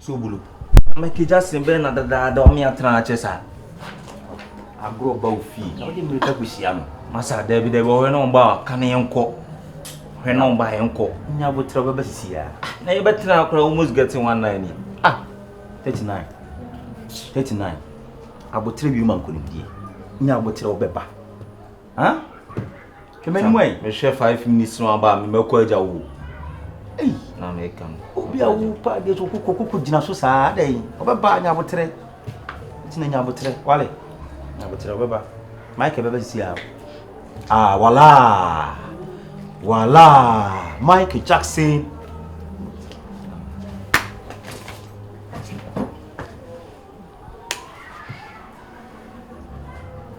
So bulu. Make just in bed and that don't me a tranchessa. I grow about feet. I didn't make up with Yam. Massa David, they were no bar, canny uncle. When on by uncle. Never trouble here. Nay, but now I almost getting 190. 39. 39. I will tell you, man, couldn't be. Now, what tell Beppa? Huh? Come anyway, we share 5 minutes no about me, Melko Jaw. Hey, now make come. Be a whooper, get to cook dinner so sad, eh? Over by Nabotre. It's in Nabotre, Wally. Nabotre, Weber. Mike ever see her. Ah, voila! Voila! Mike Jackson.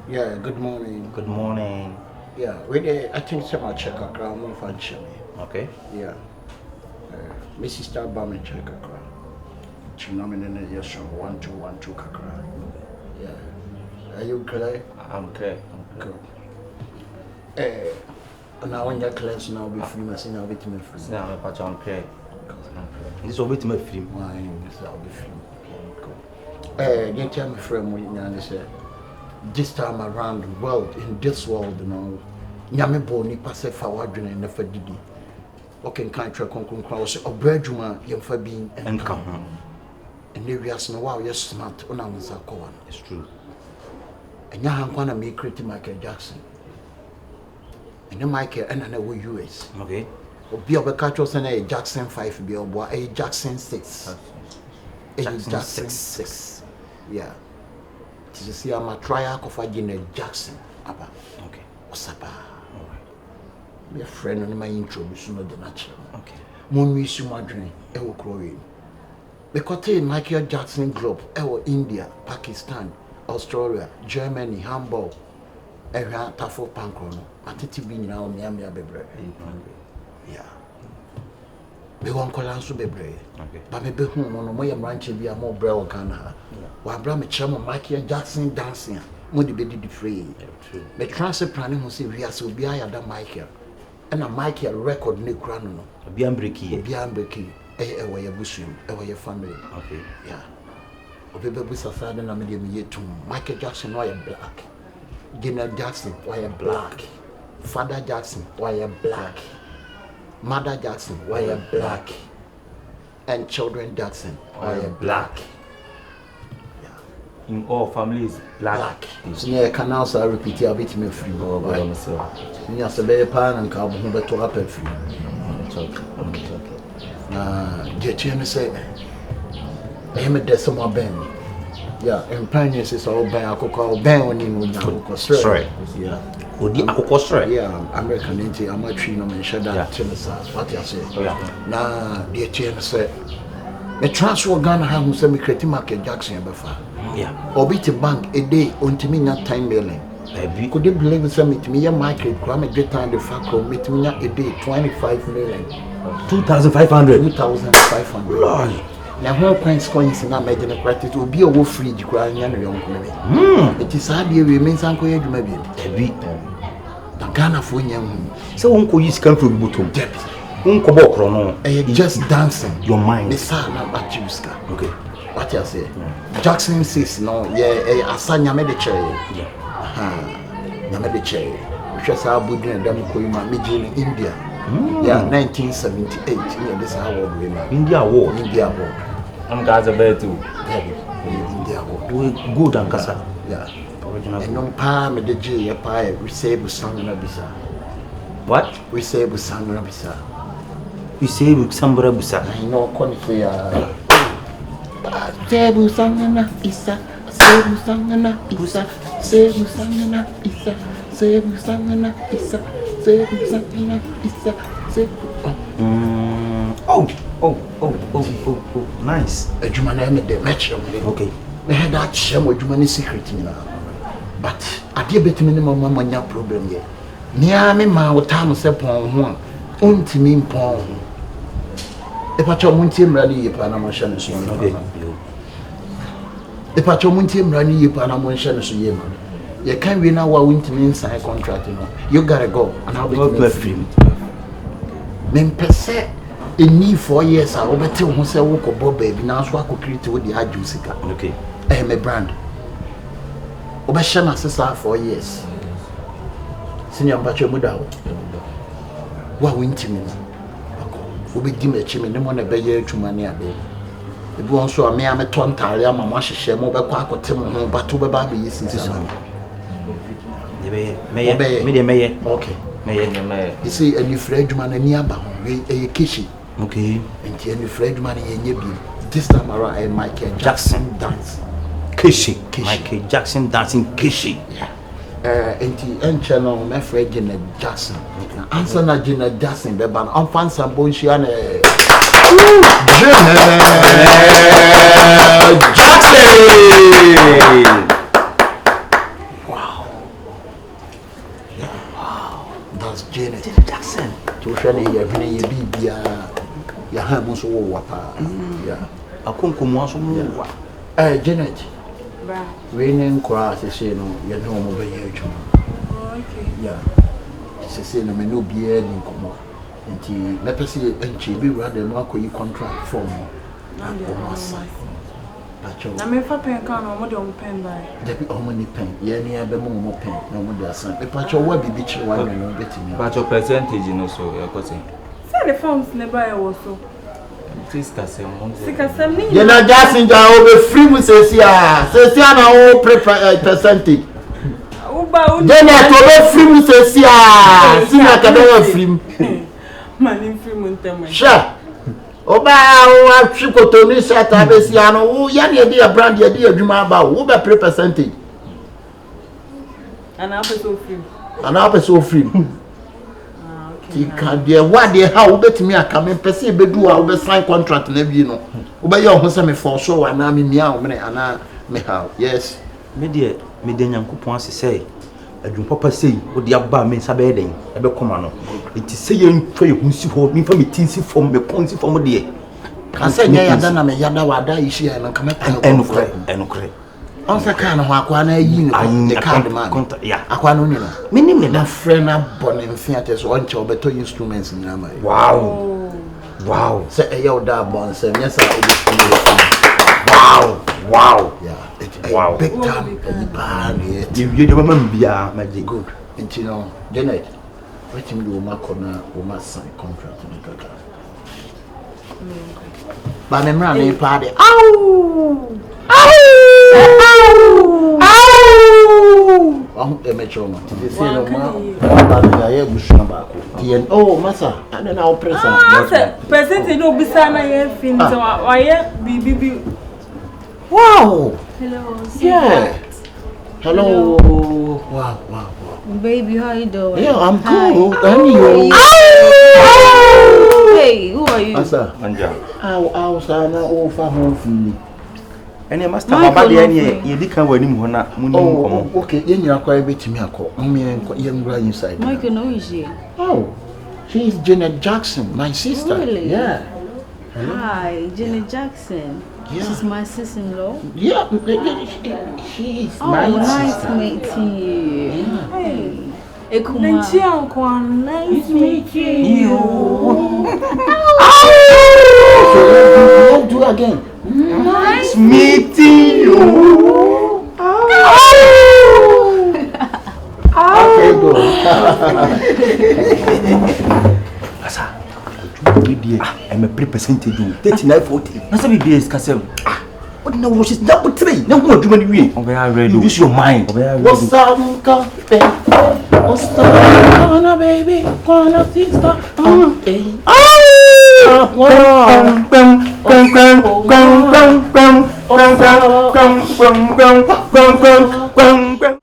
Yeah, good morning. Good morning. Yeah, I think someone check a crown more function. Okay. Yeah. Mrs. Starbaum check a crown. Chinominate yes from 1212 kakra. Yeah. Are you clear? I'm okay. Good. Now when your class now be free, I see now be free. Now I'm patch on clear. This will be to my free. Why is that be free? You tell me friend when you say this time around the world, in this world, you know, nyame boni passe forward and never did it. Okay, can't try cross or breadjuma, young Fabian and come. And there is no wow, you're smart on our Zakoan. It's true. And now I'm gonna make creative Michael Jackson. And then Michael and I know US. Okay. Or be of a catchers and a Jackson 5 be a Jackson 6. Jackson 6. Yeah. To see I'm a trial of a Jackson. Abba. Okay. Osaba. My friend on my introduction of the natural. Okay. Money Sumadrin, Ewo Croy. Because Michael Jackson Globe, Ewo India, Pakistan, Australia, Germany, Hamburg, Area Tafo Pankrono, Matiti Bin now Miami Bebre. Yeah. Be one colansu bebre. Okay. But maybe home on my branch be a more brel canha. While Bram Chama Michael Jackson dancing, Moody be the free. The transfer planning who say rehearsal be higher than Michael. And a Michael record Nick Grano. Be unbreaky. Be unbreaky. Away a bushing, away your family. Okay. Yeah. Baby was a sad and I made him to Michael Jackson, why a black. General Jackson, why a black. Father Jackson, why a black. Mother Jackson, why a black. And children Jackson, why a black. In all families, black. So yeah, can also repeat a bit me free. Yes, a very pan and cow who better up and free. Okay. The chairman said, I am a decimal band. Yeah, and pioneers is all by a cocoa band when you know. Sorry. Yeah. Would you have yeah, American Indian, I'm a tree no mention that to the south. What you say? Now, the chairman said, the transfer Ghana have some creative Michael Jackson before. Yeah. Or beat a bank a day until me not time mailing. Could you believe some it me a Michael Crame great time the fact meet me a day 25 million. 2,500. 2,500. Lord. Now, whole points coins in our medical practice will be a wolf free crying and young women. It is hard you remains uncle you maybe. The Ghana for young. So, Uncle is come from Butum. Depth. Uncle Bokrono. Just dancing. Your mind. The son of Bachuska. Okay. What you say? Jackson says no, yeah, a son Yamediche. Yamediche. Which was our Buddha and Damukoima, Mijin in India. Yeah, 1978. Yeah, this is our award. India Award. India Award. I'm Gaza Bear too. India Award. Good and Casa. Yeah. And no palm the J, a pie, receive song in Abisa. What? Receive song in Abisa. We say with some Busa. I know, Conifia. Sebu sangana isa, sebu sangana isa, sebu sangana isa, sebu sangana isa, sebu sangana isa, sebu. Oh, nice. A Jumana made the match. Okay. We had that shame with Jumani secret now. But I did bet minimum mamma problem yet. Near me, my time said upon one, untimim pong. If I told Muntim ready, Panama Shannon. If I told Muntim ready, Panama Shannon. You can't win our winter inside contract, you know. You gotta go, and I'll be free. Men per se, Any 4 years, I over tell who say walk or baby now so I could create with the Ajusika. Okay. My brand. Obashana sister 4 years. Senior Bacho Muda. What winter me? Obi di me chime ne mo na be ye adwumane ade. Ebi won so me am ton tare ama mo ahyehyɛ mo be kwa akote mo ho bato be ba be yisi sama. Meye. Okay. Meye. You see any free adwumane ni aba ho e kishi. Okay. Enti any free adwumane ye nye bi. This time around I Michael Jackson dance. Kishi. Michael Jackson dancing Kishi. Yeah. Enti enche no me free Janet Jackson. Answer na Janet Jackson be ban on fan sambo nshia na Janet Jackson. Wow. That's Janet Jackson. To share na ye hwene ye bibia ya ha mo so wo pa. Yeah. Akonkomo aso mo wa. Janet. Ba. We nen kwa se no ye no mo be ye adwuma. Okay. Yeah. Se no me no bia ni komo. Nti me pese enchi bi wura de no akoyi contract form. Na Pacho. na me fa pen kan no mo de on pen bai. Debi o mo ni pen. Ye ni abe mo pen na mo de asan. E pacho wa bibi chire wa no betimi. Pacho percentage no so e kwese. Say the forms ne bai wo so. Sika Sem ni. Ye na Jackson ja o be free mu sesia. Sesia na o percentage. Uba Then I to be free mu sesia. Sina ka be free. Mani free mu ntem. Sure. Oba o atwikoto ni seta be sia no wo ya na e brand ye de adwuma ba wo be percentage. And I so free. And I so free. Ti kan de wa de ha wo betimi aka me pese be du a wo be sign contract na bi no wo be ye ho se me for so ana me mia wo me ana me ha yes me de nyankopon asese adwum papa sei wo de aba me nsa be den e be koma no enti se ye ntwa ye hunsi ho mi fa me tinsi fom me konsi fom de kan se nya ya da na me ya da wa da ishi ya na ka me pan enukre on se kan ho akwa na yi ni card man akwa no ni no minim ne na friend na born in theater so on che obeto instruments ni na mai wow se e ya da bon se nya sa wow yeah big time bad you de mama bia magic good and you know Janet what him do ma kona o ma sign contract ni kaka ba me mra na pa de emecho no ti se no ma ba na ye busua ba ko tien masa ana na oppressor percentage no bisa na ye fin so wa ye bibi wow hello yeah hello wow baby how you doing yeah I'm good and you hey who are you asa anja aw sana o fa ho fili ene master baba de ene ye di kan wani mu ho na muni komo okay ye nyira kwa betimi akọ ye ngura inside Michael no is she she is Janet Jackson my sister really? Yeah. Hi Janet Jackson. Yeah. She's my sister-in-law. Yeah, she is my nice sister. meeting you. Yeah. Hey. Nice meeting you. Let's do again. Nice meeting you. Okay, go. Asa. I'm a percentage 39-40. Na sabi BS kasem. What now was number 3? Now what do you mean? You use your mind. What's up, coffee? What's up, baby? Wanna sister?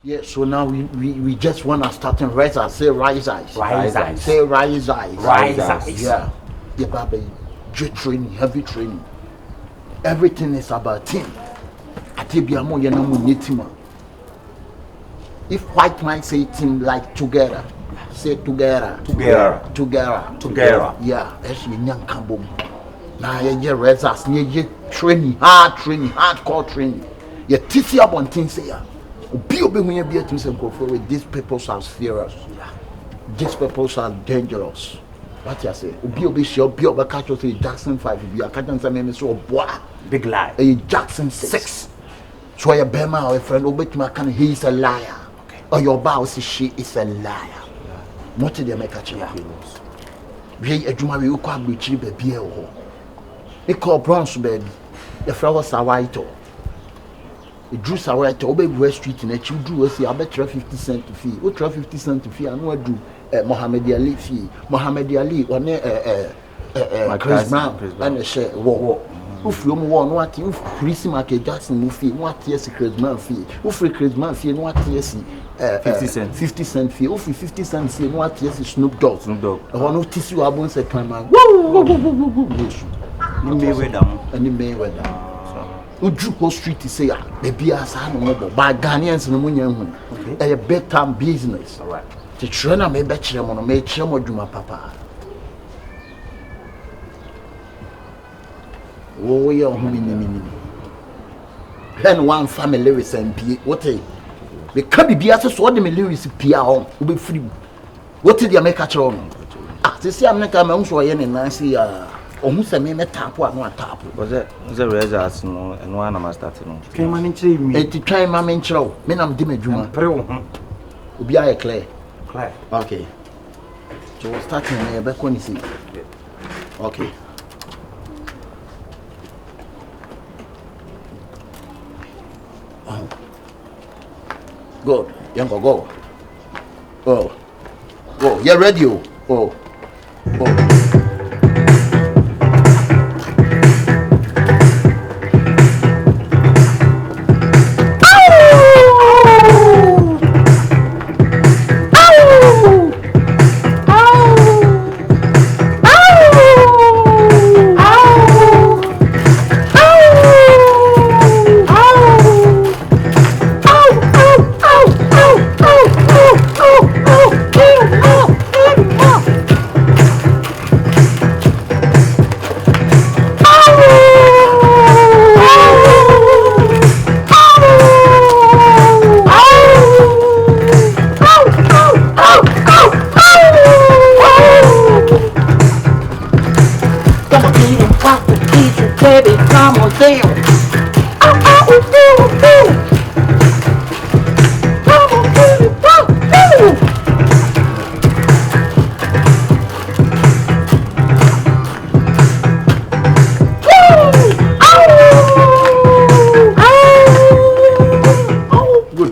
Yeah, so now we just want to start in rise eyes. Say rise eyes. Say rise eyes. Yeah. Yeah, baby. Jet training, heavy training. Everything is about team. Atibiamo yenamu team. If white man say team like together, say together. Yeah, that's me young kambom. Now you results, you training, hardcore training. You teach you about things here. Be when you be to say go forward. These people are serious. These people are dangerous. What you say? Obi show obi catch you say Jackson 5 be catch and say me so boy. Big lie. A Jackson 6. So your bema or friend obetuma can he is a liar. Okay. Or your boss she is a liar. What did they make catch you? We adwuma we ko agbechi baby e ho. E call bronze baby. The friend was Sawaito. The Drew Sawaito obey West Street in a you drew say I bet 50 cent to fee. What 50 cent to fee and what do Muhammad Ali fee. Muhammad Ali on Chris Brown and a share war. If you want what you Chris Michael Jackson fee, what yes Chris Brown fee. If Chris Brown fee, what yes 50 cent. 50 cent fee. If 50 cent fee, what yes Snoop Dogg. Snoop Dogg. I want to teach you about say time man. Woo! Ni Mayweather. Any Mayweather. Uju Wall Street say baby asa no mo ba Ghanaians no munya hu. A big time business. All right. The trainer me be kire mo no me kire mo dwuma papa. Wo ye ohun ni. Then one family lyrics and pie. What e? Be ka bibia so de me lyrics pie a ho. Wo be free. What e dey make kire on? Ah, say am na ka ma hu so ye ne nan see ohun se me tapo anu atapo. Was it Rehearsals no and one am starting no. Can man nkyere mi. Enti twan ma me nkyerɛw. Me nam de madwuma. Pere wo ho. Obi aye clear. Clear. Okay. So we're starting here back when you see. Okay. Oh. Good. Young go. Oh. Go. You're ready. Oh. Baby, come on, down. Come on, baby,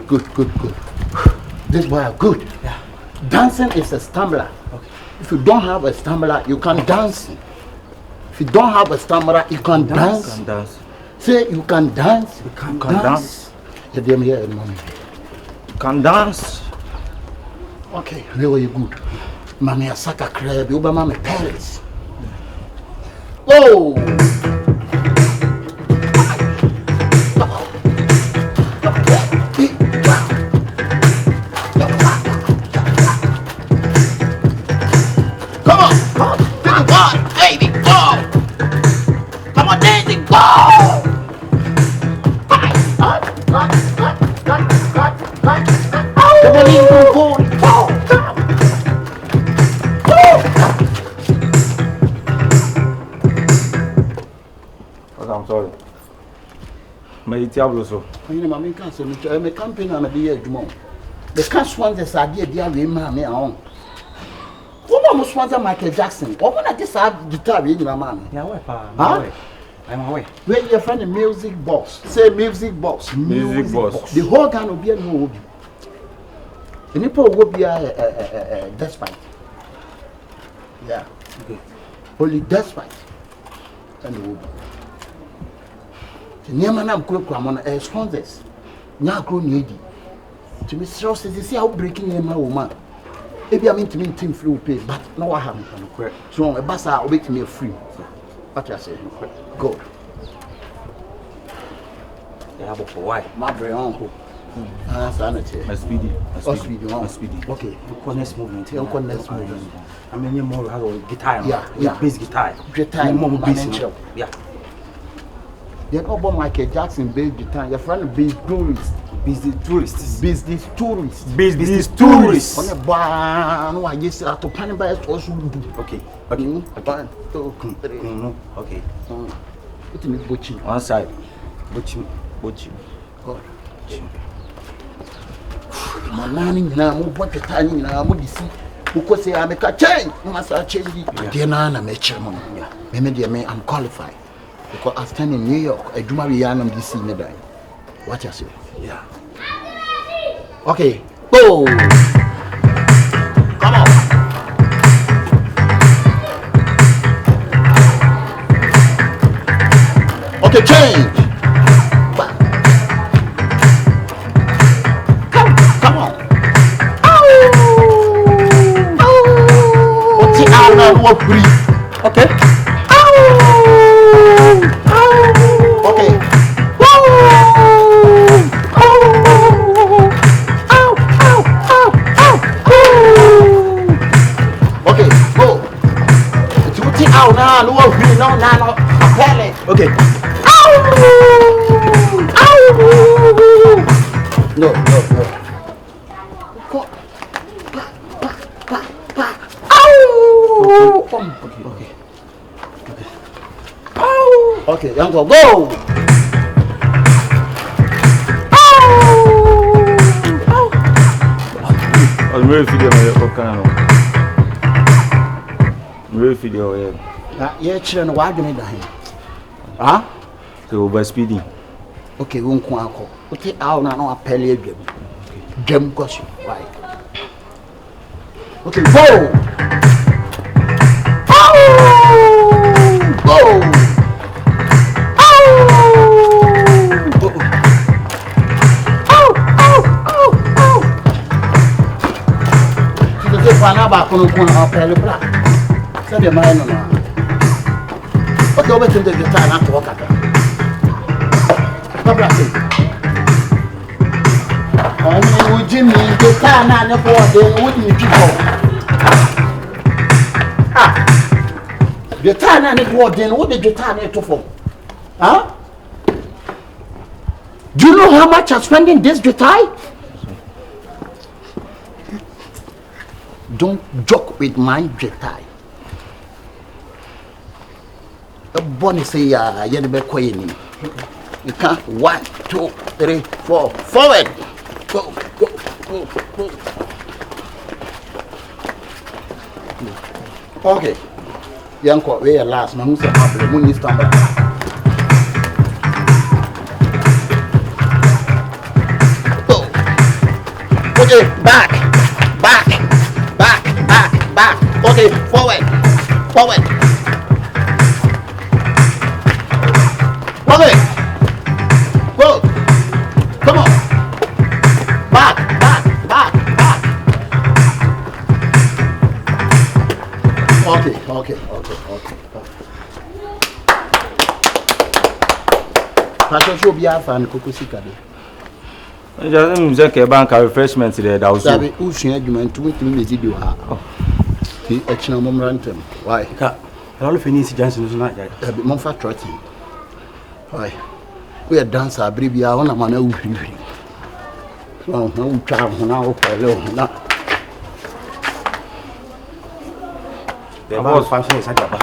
Good. This boy good. Yeah. Dancing is a stamina. Okay. If you don't have a stamina, you can dance. If you don't have a stamina, you can dance. Can dance. Say you can dance. You can dance. Yeah, them here, mommy. Can dance. Okay, really good. Mommy, a sucker crab. You mommy Paris. Oh. I'm sorry. May it diablo so. You know, mommy can't say me campaign on the year tomorrow. The cash one this idea, dear, we mammy on. What almost wants a Michael Jackson? What when I just have guitar in my man? Yeah, where pa? Huh? I'm away. Where your friend the music box? Say music box. Music box. The whole can will be a no. The nipple will be a despite. Yeah. Okay. Only despite. And the wood. The near man I'm quick on a sponsors. Now grown lady. To Miss Ross, they see how breaking in my woman. Maybe I mean to mean team free pay, but no what happened. So a bus will wait me free. What I say? Good. Yeah, but for why? My brain uncle. Sanity. My speedy. Okay. Look next movement. You go next movement. I mean, you more have a guitar. Yeah. Bass guitar. Guitar. More bass. Yeah. Then over Michael Jackson bass guitar. Your friend bass Doris. Business tourists. Business tourists. Business tourists. On a bar, no, I just have to pan by also. Okay. Okay. Okay. Okay. What in the butching? One side. Butching. God. My nanny now, what the tiny now, what you see. Because I make a change, must I change it? Dear Nana, I'm qualified. Because I stand in New York, I do my Yanam DC Nedai. What you say? Yeah. Okay, go! Come on! Okay, change! Come on! What's it out now? What breathe? Okay. Okay. Okay, go. It's what it out now. No, no. Apply it. Okay. No. Go. Okay, uncle, go! I'm ready for the video. Yeah, children, why do you need him? Huh? So over speeding. Okay, we won't go. What it out now? Apply it. Gem question. Why? Okay, go! Go! Back on the black. Send your mind on. Okay, over to the guitar not to walk at them. Stop laughing. Oh, Jimmy, guitar not the board, then wouldn't you people? Guitar not the board, then what did guitar need to for? Huh? Do you know how much I'm spending this guitar? Don't joke with my guitar. A bonny say, you're the best way. You can't 1, 2, 3, 4, forward. Go. Okay. Young court, where last man who's a problem when you stand back. Go. Okay, back. Okay, forward. Okay. Go. Come on. Back. Okay. Pastor show be a fan kokosika de. Just a bank refreshment there. That was so. Sabi usun adwuma ntu ntumi mezi bi wa. Ti echina momrantem. Why? Ka. All finish Johnson na ja. Sabi momfa trotting. Why? We are dancer abribia ona mana uhiri. No, no twa na o pele o na. The boss function is ajaba.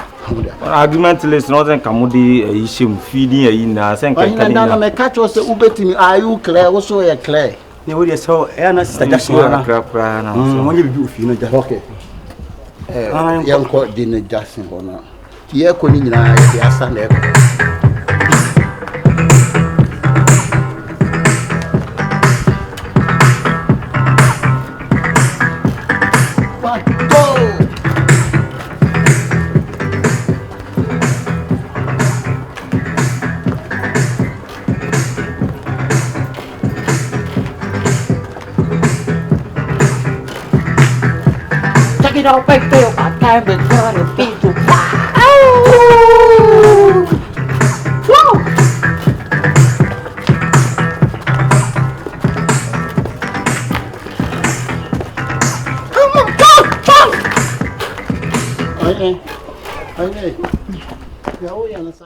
Argument list nothing kamudi issue feeding na senka kanina na me catch us ubetimi are you clear also you clear ne wo dey so e na sister Jackson na kra na so mo bibi ofi na ja okay yanko di ne Jackson bona ye ko ni nyina ye asa na e Don't feel my time is gonna be too far. Come on, go! Ay, ya voy a lanzar.